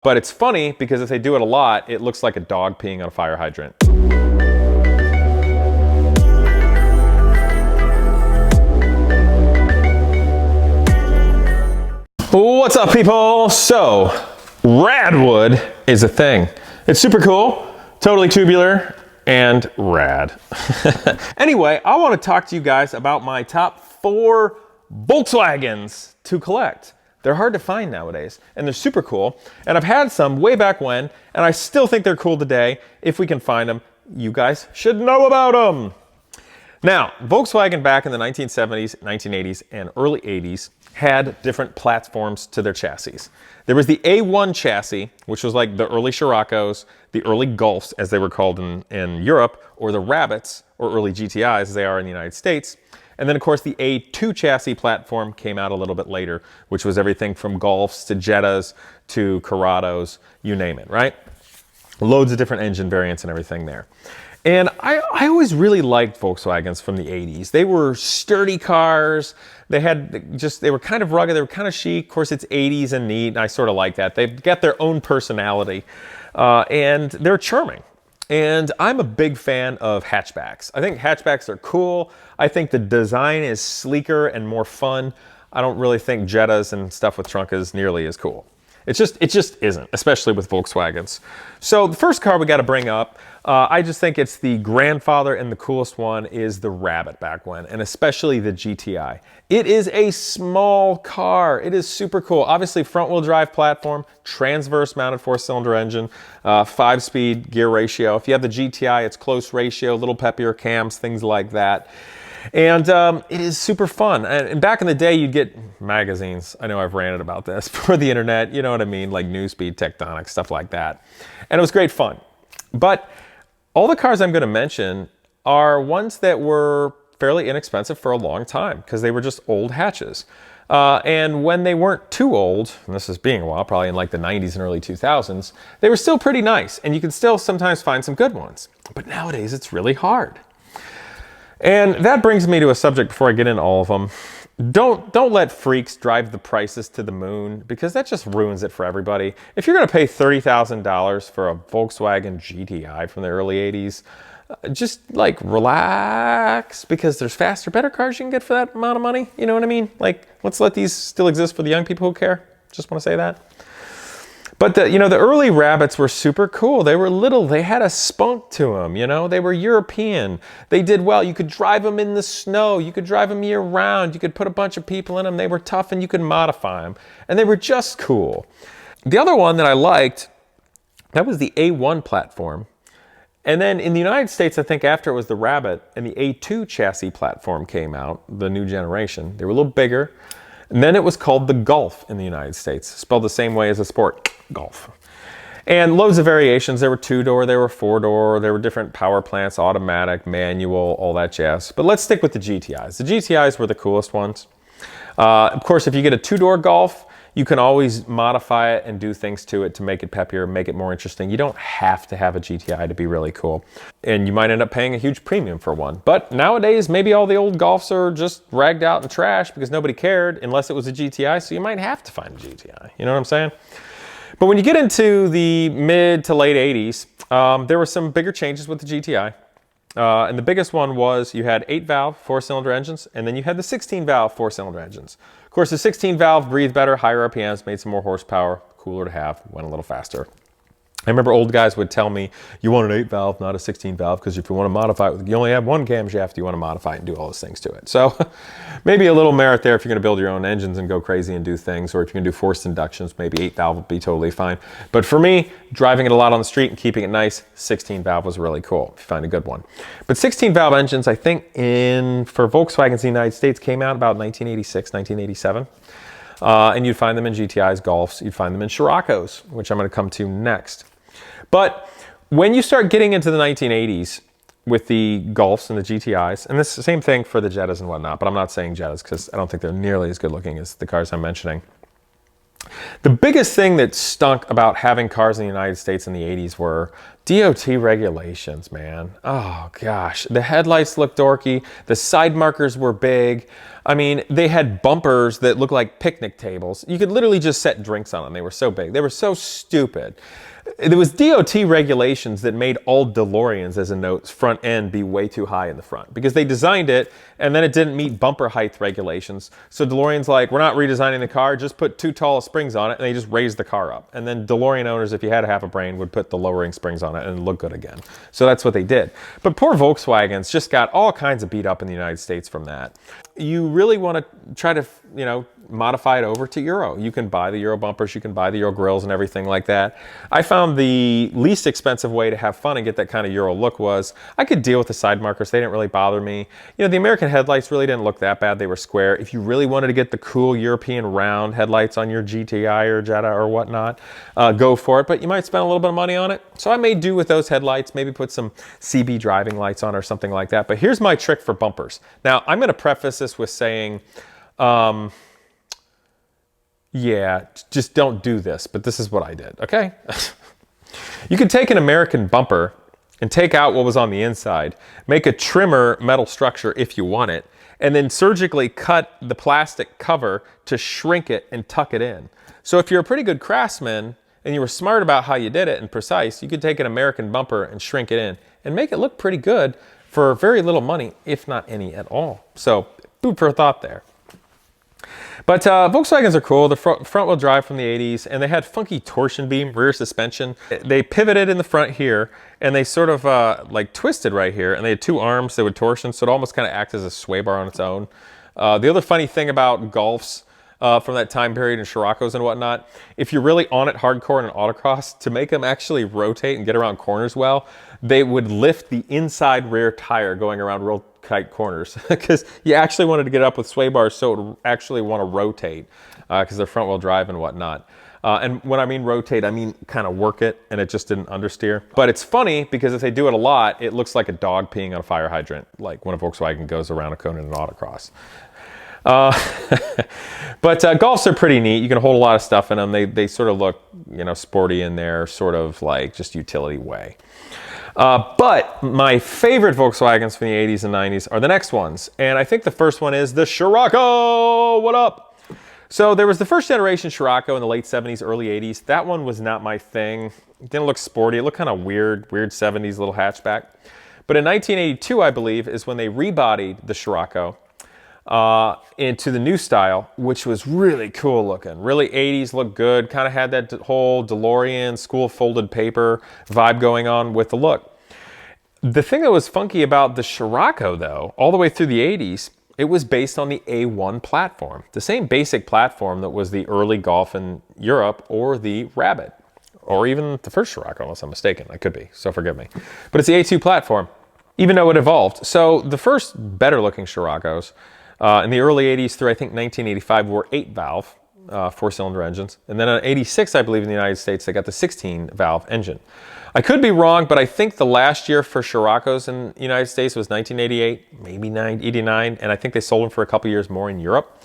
But it's funny because if they do it a lot, it looks like a dog peeing on a fire hydrant. What's up, people? So, radwood is a thing. It's super cool, totally tubular, and rad. Anyway, I want to talk to you guys about my top 4 Volkswagens to collect. They're hard to find nowadays, and they're super cool. And I've had some way back when, and I still think they're cool today. If we can find them, you guys should know about them. Now, Volkswagen back in the 1970s, 1980s, and early 80s had different platforms to their chassis. There was the A1 chassis, which was like the early Sciroccos, the early Golfs, as they were called in Europe, or the Rabbits, or early GTIs, as they are in the United States. And then, of course, the A2 chassis platform came out a little bit later, which was everything from Golfs to Jettas to Corrados, you name it, right? Loads of different engine variants and everything there. And I always really liked Volkswagens from the 80s. They were sturdy cars. They were kind of rugged. They were kind of chic. Of course, it's 80s and neat, and I sort of like that. They've got their own personality, and they're charming. And I'm a big fan of hatchbacks. I think hatchbacks are cool. I think the design is sleeker and more fun. I don't really think Jettas and stuff with trunk is nearly as cool. It just isn't, especially with Volkswagens. So the first car we got to bring up, I just think it's the grandfather and the coolest one is the Rabbit back when, and especially the GTI. It is a small car. It is super cool. Obviously front-wheel drive platform, transverse mounted 4-cylinder engine, 5-speed gear ratio. If you have the GTI, it's close ratio, little peppier cams, things like that. And it is super fun. And back in the day, you'd get magazines. I know I've ranted about this for the internet. You know what I mean? Like Newspeed, Tectonic, stuff like that. And it was great fun. But all the cars I'm going to mention are ones that were fairly inexpensive for a long time because they were just old hatches. And when they weren't too old, and this is being a while, probably in like the 90s and early 2000s, they were still pretty nice. And you can still sometimes find some good ones. But nowadays, it's really hard. And that brings me to a subject before I get into all of them. Don't let freaks drive the prices to the moon because that just ruins it for everybody. If you're going to pay $30,000 for a Volkswagen GTI from the early 80s, just like relax because there's faster, better cars you can get for that amount of money. You know what I mean? Like, let's let these still exist for the young people who care. Just want to say that. But the early Rabbits were super cool. They were little. They had a spunk to them, They were European. They did well. You could drive them in the snow. You could drive them year round. You could put a bunch of people in them. They were tough and you could modify them. And they were just cool. The other one that I liked, that was the A1 platform. And then in the United States, I think after it was the Rabbit and the A2 chassis platform came out, the new generation, they were a little bigger. And then it was called the Golf in the United States, spelled the same way as a sport, Golf. And loads of variations. There were 2-door, there were 4-door, there were different power plants, automatic, manual, all that jazz. But let's stick with the GTIs. The GTIs were the coolest ones. Of course, if you get a 2-door Golf, you can always modify it and do things to it to make it peppier, make it more interesting. You don't have to have a GTI to be really cool. And you might end up paying a huge premium for one. But nowadays, maybe all the old Golfs are just ragged out and trash because nobody cared unless it was a GTI, so you might have to find a GTI. You know what I'm saying? But when you get into the mid to late 80s, there were some bigger changes with the GTI. And the biggest one was you had 8-valve 4-cylinder engines, and then you had the 16-valve 4-cylinder engines. Of course, the 16-valve breathed better, higher RPMs, made some more horsepower, cooler to have, went a little faster. I remember old guys would tell me, you want an 8-valve, not a 16-valve, because if you want to modify it, you only have one camshaft, you want to modify it and do all those things to it. So maybe a little merit there if you're going to build your own engines and go crazy and do things, or if you're going to do forced inductions, maybe 8-valve would be totally fine. But for me, driving it a lot on the street and keeping it nice, 16-valve was really cool, if you find a good one. But 16-valve engines, I think for Volkswagens in the United States came out about 1986, 1987. And you'd find them in GTIs, Golfs, you'd find them in Sciroccos, which I'm going to come to next. But when you start getting into the 1980s with the Golfs and the GTIs, and this is the same thing for the Jettas and whatnot, but I'm not saying Jettas because I don't think they're nearly as good looking as the cars I'm mentioning. The biggest thing that stunk about having cars in the United States in the 80s were DOT regulations, man. Oh gosh, the headlights looked dorky. The side markers were big. I mean, they had bumpers that looked like picnic tables. You could literally just set drinks on them. They were so big. They were so stupid. There was DOT regulations that made all DeLoreans, as a note, front end be way too high in the front because they designed it and then it didn't meet bumper height regulations. So DeLorean's like, we're not redesigning the car, just put too tall springs on it, and they just raised the car up. And then DeLorean owners, if you had half a brain, would put the lowering springs on it and look good again. So that's what they did. But poor Volkswagens just got all kinds of beat up in the United States from that. You really want to try to, you know, modify it over to Euro. You can buy the Euro bumpers, you can buy the Euro grills and everything like that. I found the least expensive way to have fun and get that kind of Euro look was I could deal with the side markers. They didn't really bother me. You know, the American headlights really didn't look that bad. They were square. If you really wanted to get the cool European round headlights on your GTI or Jetta or whatnot, go for it, but you might spend a little bit of money on it. So I made do with those headlights, maybe put some CB driving lights on or something like that. But here's my trick for bumpers. Now, I'm going to preface this with saying, yeah, just don't do this, but this is what I did, okay? You could take an American bumper and take out what was on the inside, make a trimmer metal structure if you want it, and then surgically cut the plastic cover to shrink it and tuck it in. So if you're a pretty good craftsman and you were smart about how you did it and precise, you could take an American bumper and shrink it in and make it look pretty good for very little money, if not any at all. So food for thought there. But Volkswagens are cool. The front-wheel drive from the 80s, and they had funky torsion beam rear suspension. They pivoted in the front here, and they sort of like twisted right here, and they had two arms that would torsion, so it almost kind of acts as a sway bar on its own. The other funny thing about Golfs from that time period and Sciroccos and whatnot, if you're really on it hardcore in an autocross, to make them actually rotate and get around corners well, they would lift the inside rear tire going around real tight corners because you actually wanted to get up with sway bars so it would actually want to rotate because they're front wheel drive and whatnot. And when I mean rotate, I mean kind of work it, and it just didn't understeer. But it's funny because if they do it a lot, it looks like a dog peeing on a fire hydrant, like when a Volkswagen goes around a cone in an autocross. But Golfs are pretty neat. You can hold a lot of stuff in them. They sort of look, you know, sporty in their sort of like just utility way. But my favorite Volkswagens from the 80s and 90s are the next ones. And I think the first one is the Scirocco. What up? So there was the first generation Scirocco in the late 70s, early 80s. That one was not my thing. It didn't look sporty. It looked kind of weird 70s little hatchback. But in 1982, I believe, is when they rebodied the Scirocco into the new style, which was really cool looking. Really 80s, looked good. Kind of had that whole DeLorean school folded paper vibe going on with the look. The thing that was funky about the Scirocco, though, all the way through the 80s, it was based on the A1 platform. The same basic platform that was the early Golf in Europe or the Rabbit, or even the first Scirocco, unless I'm mistaken. I could be, so forgive me. But it's the A2 platform, even though it evolved. So the first better looking Sciroccos in the early 80s through I think 1985 were 8-valve, 4-cylinder engines. And then in 86, I believe in the United States, they got the 16-valve engine. I could be wrong, but I think the last year for Sciroccos in the United States was 1988, maybe 89, and I think they sold them for a couple years more in Europe.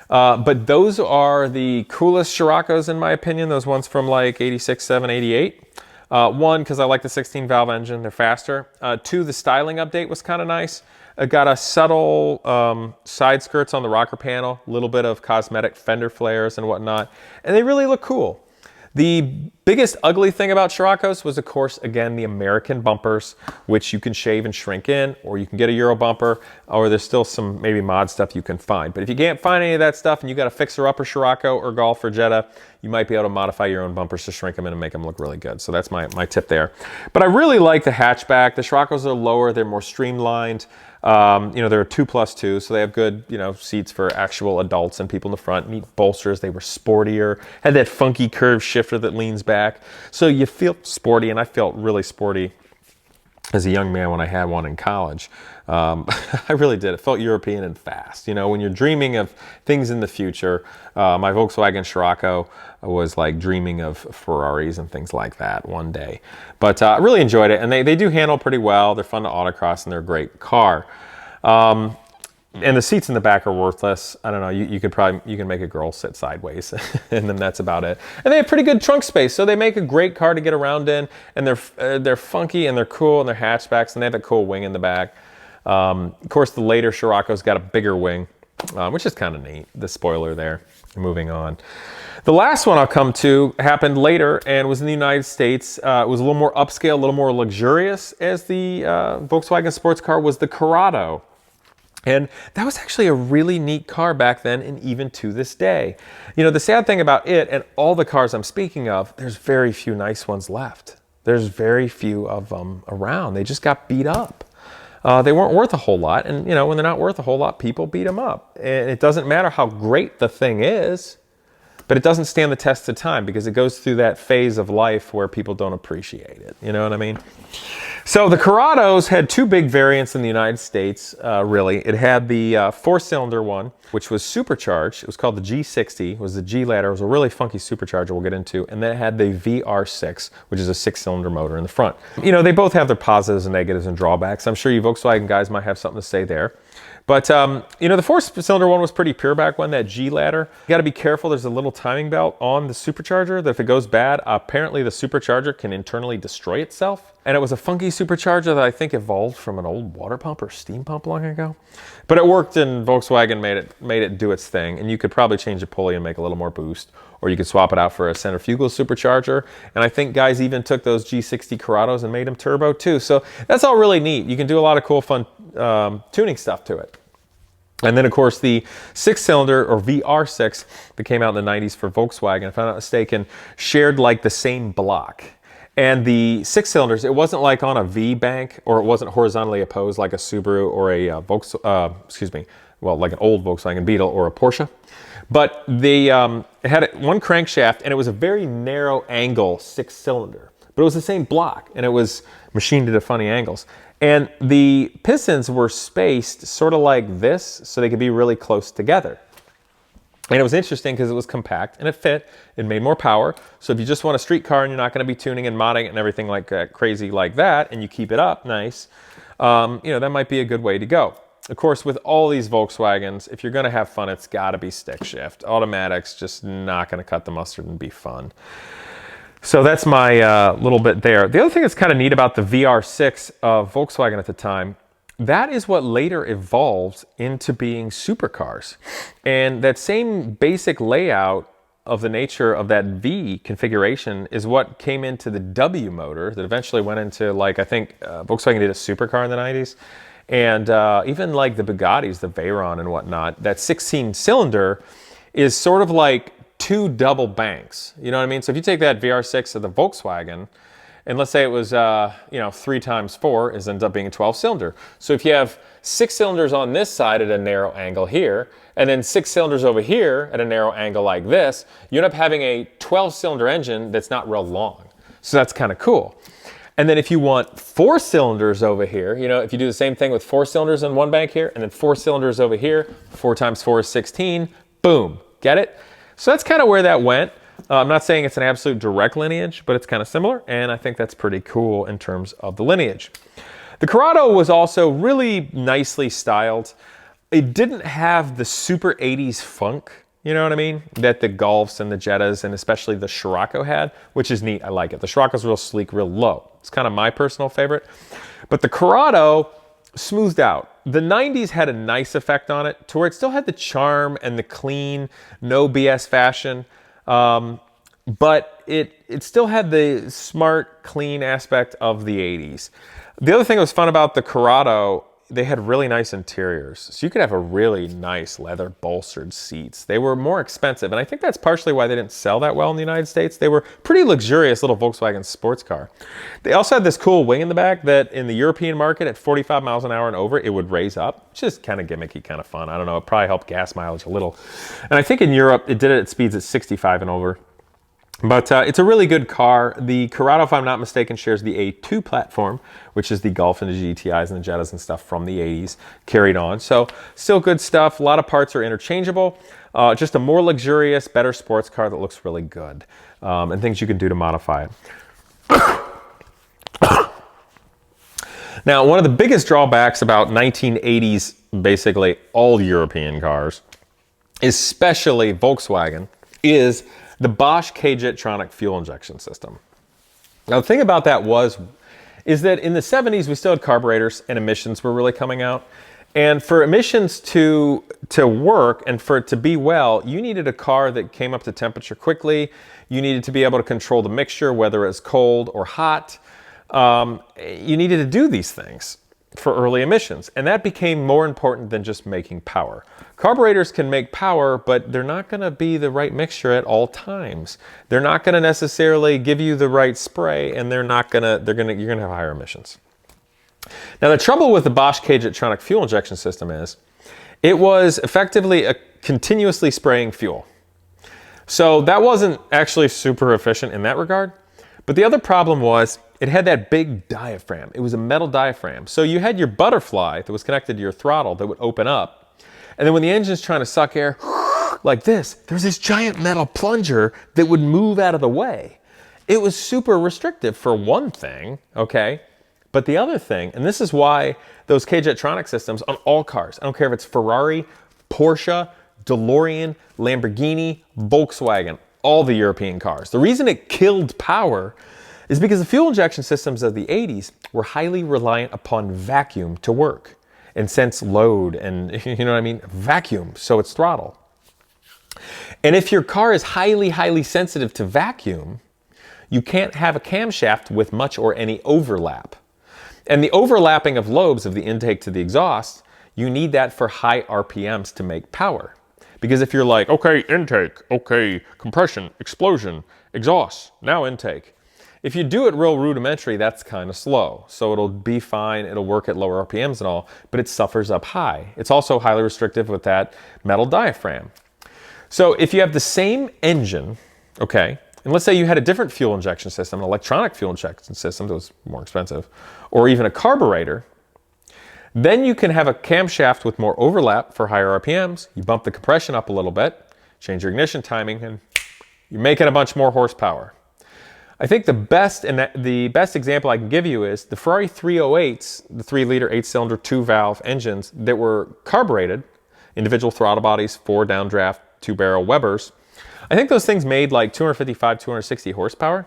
But those are the coolest Sciroccos in my opinion, those ones from like 86, 7, 88. One, because I like the 16-valve engine, they're faster. Two, the styling update was kind of nice. It got a subtle side skirts on the rocker panel, a little bit of cosmetic fender flares and whatnot, and they really look cool. The biggest ugly thing about Sciroccos was, of course, again, the American bumpers, which you can shave and shrink in, or you can get a Euro bumper, or there's still some maybe mod stuff you can find. But if you can't find any of that stuff and you got a fixer-upper Scirocco or Golf or Jetta, you might be able to modify your own bumpers to shrink them in and make them look really good. So that's my tip there. But I really like the hatchback. The Sciroccos are lower, they're more streamlined. You know, they're a 2+2, so they have good, you know, seats for actual adults and people in the front. Neat bolsters. They were sportier. Had that funky curved shifter that leans back. So you feel sporty, and I felt really sporty as a young man when I had one in college. I really did. It felt European and fast. You know, when you're dreaming of things in the future, my Volkswagen Scirocco was like dreaming of Ferraris and things like that one day. But I really enjoyed it, and they do handle pretty well. They're fun to autocross, and they're a great car. And the seats in the back are worthless. I don't know. You can make a girl sit sideways, and then that's about it. And they have pretty good trunk space, so they make a great car to get around in. And they're funky and they're cool and they're hatchbacks, and they have a cool wing in the back. Of course, the later Scirocco's got a bigger wing, which is kind of neat. The spoiler there. Moving on. The last one I'll come to happened later and was in the United States. It was a little more upscale, a little more luxurious as the Volkswagen sports car was the Corrado. And that was actually a really neat car back then, and even to this day. You know, the sad thing about it and all the cars I'm speaking of, there's very few nice ones left. There's very few of them around. They just got beat up. They weren't worth a whole lot. And, you know, when they're not worth a whole lot, people beat them up. And it doesn't matter how great the thing is, but it doesn't stand the test of time because it goes through that phase of life where people don't appreciate it. You know what I mean? So the Corrados had two big variants in the United States, really. It had the four-cylinder one, which was supercharged. It was called the G60. It was the G-ladder. It was a really funky supercharger we'll get into. And then it had the VR6, which is a six-cylinder motor in the front. You know, they both have their positives and negatives and drawbacks. I'm sure you Volkswagen guys might have something to say there. But, you know, the four-cylinder one was pretty pure back when, that G-ladder. You got to be careful. There's a little timing belt on the supercharger that if it goes bad, apparently the supercharger can internally destroy itself. And it was a funky supercharger that I think evolved from an old water pump or steam pump long ago. But it worked, and Volkswagen made it do its thing. And you could probably change the pulley and make a little more boost. Or you could swap it out for a centrifugal supercharger. And I think guys even took those G60 Corrados and made them turbo too. So that's all really neat. You can do a lot of cool, fun tuning stuff to it. And then, of course, the six-cylinder, or VR6, that came out in the 90s for Volkswagen, if I'm not mistaken, shared like the same block. And the six-cylinders, it wasn't like on a V-bank, or it wasn't horizontally opposed like a Subaru or a like an old Volkswagen Beetle or a Porsche. But it had one crankshaft, and it was a very narrow angle six-cylinder. But it was the same block, and it was machined at funny angles. And the pistons were spaced sort of like this, so they could be really close together. And it was interesting because it was compact and it fit. It made more power. So if you just want a street car and you're not going to be tuning and modding it and everything like that, crazy like that, and you keep it up nice, you know, that might be a good way to go. Of course, with all these Volkswagens, if you're going to have fun, it's got to be stick shift. Automatics just not going to cut the mustard and be fun. So that's my little bit there. The other thing that's kind of neat about the VR6 of Volkswagen at the time, that is what later evolved into being supercars. And that same basic layout of the nature of that V configuration is what came into the W motor that eventually went into, like, I think Volkswagen did a supercar in the 90s. And even like the Bugattis, the Veyron and whatnot, that 16-cylinder is sort of like two double banks. You know what I mean? So if you take that VR6 of the Volkswagen, and let's say it was, you know, 3 times 4 ends up being a 12-cylinder. So if you have 6 cylinders on this side at a narrow angle here, and then 6 cylinders over here at a narrow angle like this, you end up having a 12-cylinder engine that's not real long. So that's kind of cool. And then if you want 4 cylinders over here, you know, if you do the same thing with 4 cylinders on one bank here, and then 4 cylinders over here, 4 times 4 is 16, boom, get it? So that's kind of where that went. I'm not saying it's an absolute direct lineage, but it's kind of similar, and I think that's pretty cool in terms of the lineage. The Corrado was also really nicely styled. It didn't have the super 80s funk, you know what I mean, that the Golfs and the Jettas and especially the Scirocco had, which is neat. I like it. The Scirocco's real sleek, real low. It's kind of my personal favorite. But the Corrado smoothed out. The 90s had a nice effect on it to where it still had the charm and the clean, no BS fashion. But it still had the smart, clean aspect of the 80s. The other thing that was fun about the Corrado, they had really nice interiors. So you could have a really nice leather bolstered seats. They were more expensive, and I think that's partially why they didn't sell that well in the United States. They were pretty luxurious little Volkswagen sports car. They also had this cool wing in the back that in the European market at 45 miles an hour and over, it would raise up. It's just kind of gimmicky, kind of fun. I don't know, it probably helped gas mileage a little. And I think in Europe, it did it at speeds at 65 and over. But it's a really good car. The Corrado, if I'm not mistaken, shares the A2 platform, which is the Golf and the GTIs and the Jettas and stuff from the 80s carried on. So still good stuff. A lot of parts are interchangeable. Just a more luxurious, better sports car that looks really good. And things you can do to modify it. Now, one of the biggest drawbacks about 1980s basically all European cars, especially Volkswagen, is the Bosch K-Jetronic fuel injection system. Now, the thing about that is that in the 70s, we still had carburetors and emissions were really coming out. And for emissions to work and for it to be well, you needed a car that came up to temperature quickly. You needed to be able to control the mixture, whether it's cold or hot. You needed to do these things for early emissions. And that became more important than just making power. Carburetors can make power, but they're not going to be the right mixture at all times. They're not going to necessarily give you the right spray, and you're going to have higher emissions. Now, the trouble with the Bosch K-Jetronic fuel injection system is it was effectively a continuously spraying fuel. So that wasn't actually super efficient in that regard. But the other problem was it had that big diaphragm. It was a metal diaphragm. So you had your butterfly that was connected to your throttle that would open up. And then when the engine's trying to suck air like this, there's this giant metal plunger that would move out of the way. It was super restrictive for one thing, okay? But the other thing, and this is why those K-Jetronic systems on all cars, I don't care if it's Ferrari, Porsche, DeLorean, Lamborghini, Volkswagen, all the European cars. The reason it killed power is because the fuel injection systems of the 80s were highly reliant upon vacuum to work and sense load and, you know what I mean? Vacuum, so it's throttle. And if your car is highly, highly sensitive to vacuum, you can't have a camshaft with much or any overlap. And the overlapping of lobes of the intake to the exhaust, you need that for high RPMs to make power. Because if you're like, okay, intake, okay, compression, explosion, exhaust, now intake. If you do it real rudimentary, that's kind of slow. So it'll be fine, it'll work at lower RPMs and all, but it suffers up high. It's also highly restrictive with that metal diaphragm. So if you have the same engine, okay, and let's say you had a different fuel injection system, an electronic fuel injection system that was more expensive, or even a carburetor, then you can have a camshaft with more overlap for higher RPMs. You bump the compression up a little bit, change your ignition timing, and you're making a bunch more horsepower. I think the best example I can give you is the Ferrari 308s, the 3-liter, 8-cylinder, 2-valve engines that were carbureted, individual throttle bodies, 4 downdraft, 2-barrel Webers. I think those things made like 255, 260 horsepower.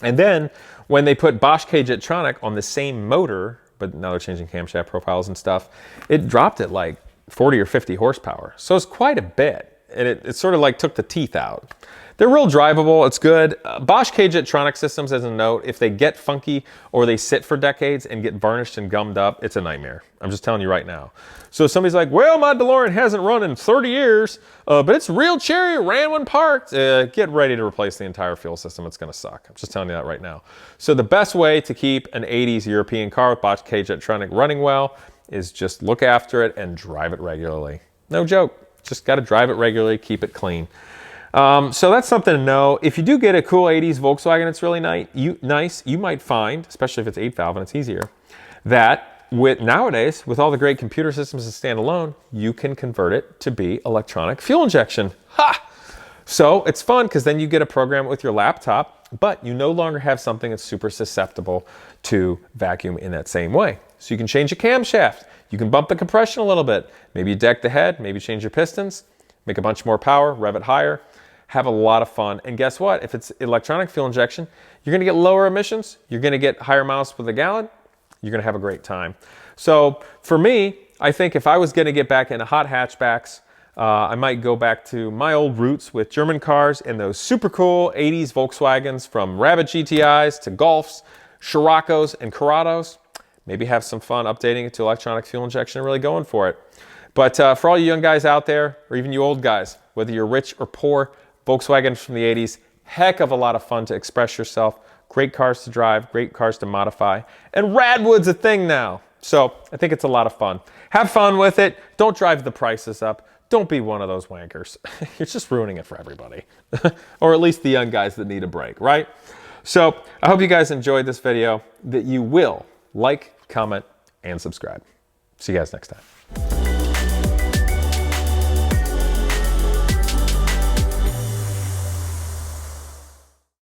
And then when they put Bosch K-Jetronic on the same motor, but now they're changing camshaft profiles and stuff, it dropped it like 40 or 50 horsepower. So it's quite a bit. And it sort of like took the teeth out. They're real drivable, it's good. Bosch K-Jetronic systems, as a note, if they get funky or they sit for decades and get varnished and gummed up, it's a nightmare. I'm just telling you right now. So somebody's like, well, my DeLorean hasn't run in 30 years, but it's real cherry, ran when parked. Get ready to replace the entire fuel system, it's gonna suck. I'm just telling you that right now. So the best way to keep an 80s European car with Bosch K-Jetronic running well is just look after it and drive it regularly. No joke, just gotta drive it regularly, keep it clean. So that's something to know. If you do get a cool 80s Volkswagen, it's really nice. You might find, especially if it's 8-valve and it's easier, that nowadays, with all the great computer systems that stand alone, you can convert it to be electronic fuel injection. Ha! So it's fun because then you get a program with your laptop, but you no longer have something that's super susceptible to vacuum in that same way. So you can change your camshaft. You can bump the compression a little bit. Maybe you deck the head, maybe change your pistons, make a bunch more power, rev it higher. Have a lot of fun. And guess what? If it's electronic fuel injection, you're going to get lower emissions. You're going to get higher miles per the gallon. You're going to have a great time. So for me, I think if I was going to get back into hot hatchbacks, I might go back to my old roots with German cars and those super cool 80s Volkswagens, from Rabbit GTIs to Golfs, Sciroccos, and Corrados. Maybe have some fun updating it to electronic fuel injection and really going for it. But for all you young guys out there, or even you old guys, whether you're rich or poor, Volkswagens from the 80s, heck of a lot of fun to express yourself. Great cars to drive, great cars to modify. And Radwood's a thing now. So I think it's a lot of fun. Have fun with it. Don't drive the prices up. Don't be one of those wankers. You're just ruining it for everybody. Or at least the young guys that need a break, right? So I hope you guys enjoyed this video, that you will like, comment, and subscribe. See you guys next time.